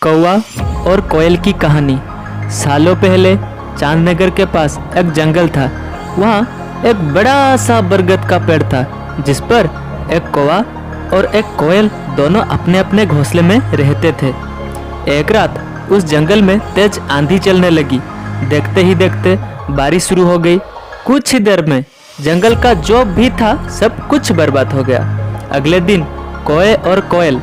कौवा और कोयल की कहानी। सालों पहले चांदनगर के पास एक जंगल था। वहाँ एक बड़ा सा बरगद का पेड़ था जिस पर एक कौवा और एक कोयल दोनों अपने अपने घोंसले में रहते थे। एक रात उस जंगल में तेज आंधी चलने लगी। देखते ही देखते बारिश शुरू हो गई। कुछ ही देर में जंगल का जो भी था सब कुछ बर्बाद हो गया। अगले दिन कौवे और कोयल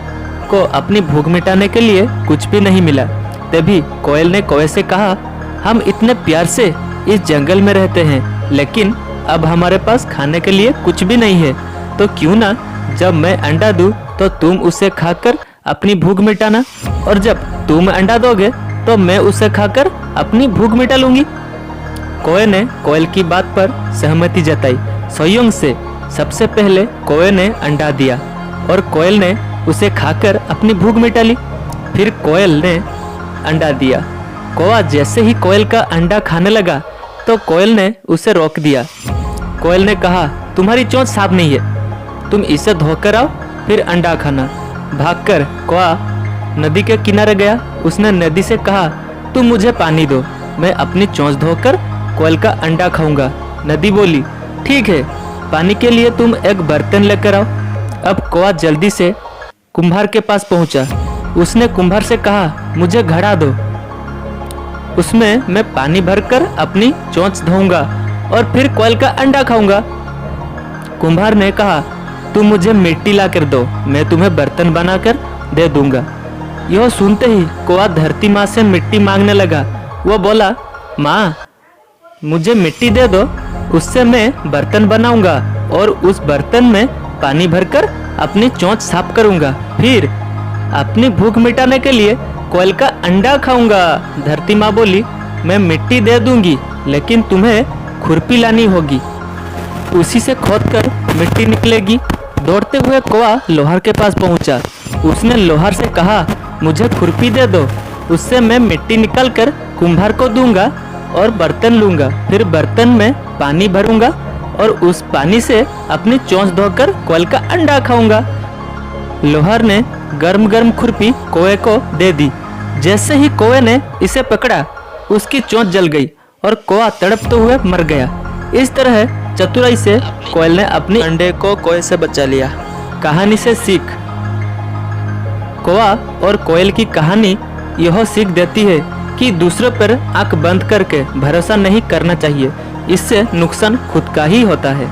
को अपनी भूख मिटाने के लिए कुछ भी नहीं मिला। तभी कोयल ने कौवे से कहा, हम इतने प्यार से इस जंगल में रहते हैं, लेकिन अब हमारे पास खाने के लिए कुछ भी नहीं है। तो क्यों ना जब मैं अंडा दूं तो तुम उसे खाकर अपनी भूख मिटाना, और जब तुम अंडा दोगे तो मैं उसे खाकर अपनी भूख मिटा लूंगी। कौवे ने कोयल की बात पर सहमति जताई। संयोग से सबसे पहले कौवे ने अंडा दिया और कोयल ने उसे खाकर अपनी भूख मिटा ली। फिर कोयल ने अंडा दिया। कौवा जैसे ही कोयल का अंडा खाने लगा तो कोयल ने उसे रोक दिया। कोयल ने कहा, तुम्हारी चोंच साफ नहीं है, तुम इसे धोकर आओ फिर अंडा खाना। भागकर कौवा नदी के किनारे गया। उसने नदी से कहा, तुम मुझे पानी दो, मैं अपनी चोंच धोकर कोयल का अंडा खाऊंगा। नदी बोली, ठीक है, पानी के लिए तुम एक बर्तन लेकर आओ। अब कौवा जल्दी से कुम्हार के पास पहुंचा। उसने कुम्हार से कहा, मुझे घड़ा दो, उसमें मैं पानी भरकर अपनी चोंच धोऊंगा और फिर कोयल का अंडा खाऊंगा। कुम्हार ने कहा, तुम मुझे मिट्टी ला कर दो, मैं तुम्हें बर्तन बनाकर दे दूंगा। यह सुनते ही कौवा धरती माँ से मिट्टी मांगने लगा। वो बोला, माँ मुझे मिट्टी दे दो, उससे मैं बर्तन बनाऊंगा और उस बर्तन में पानी भरकर अपनी चोंच साफ करूंगा, फिर अपनी भूख मिटाने के लिए कोयल का अंडा खाऊंगा। धरती माँ बोली, मैं मिट्टी दे दूंगी, लेकिन तुम्हें खुरपी लानी होगी, उसी से खोदकर मिट्टी निकलेगी। दौड़ते हुए कौवा लोहार के पास पहुंचा। उसने लोहार से कहा, मुझे खुरपी दे दो, उससे मैं मिट्टी निकालकर कुम्हार को दूंगा और बर्तन लूंगा, फिर बर्तन में पानी भरूंगा और उस पानी से अपनी चोंच धोकर कोयल का अंडा खाऊंगा। लोहार ने गर्म गर्म खुरपी कौवे को दे दी। जैसे ही कौवे ने इसे पकड़ा, उसकी चोंच जल गई और कौवा तड़पते हुए मर गया। इस तरह चतुराई से कोयल ने अपने अंडे को कौवे से बचा लिया। कहानी से सीख। कौवा और कोयल की कहानी यह सीख देती है कि दूसरों पर आंख बंद करके भरोसा नहीं करना चाहिए, इससे नुकसान खुद का ही होता है।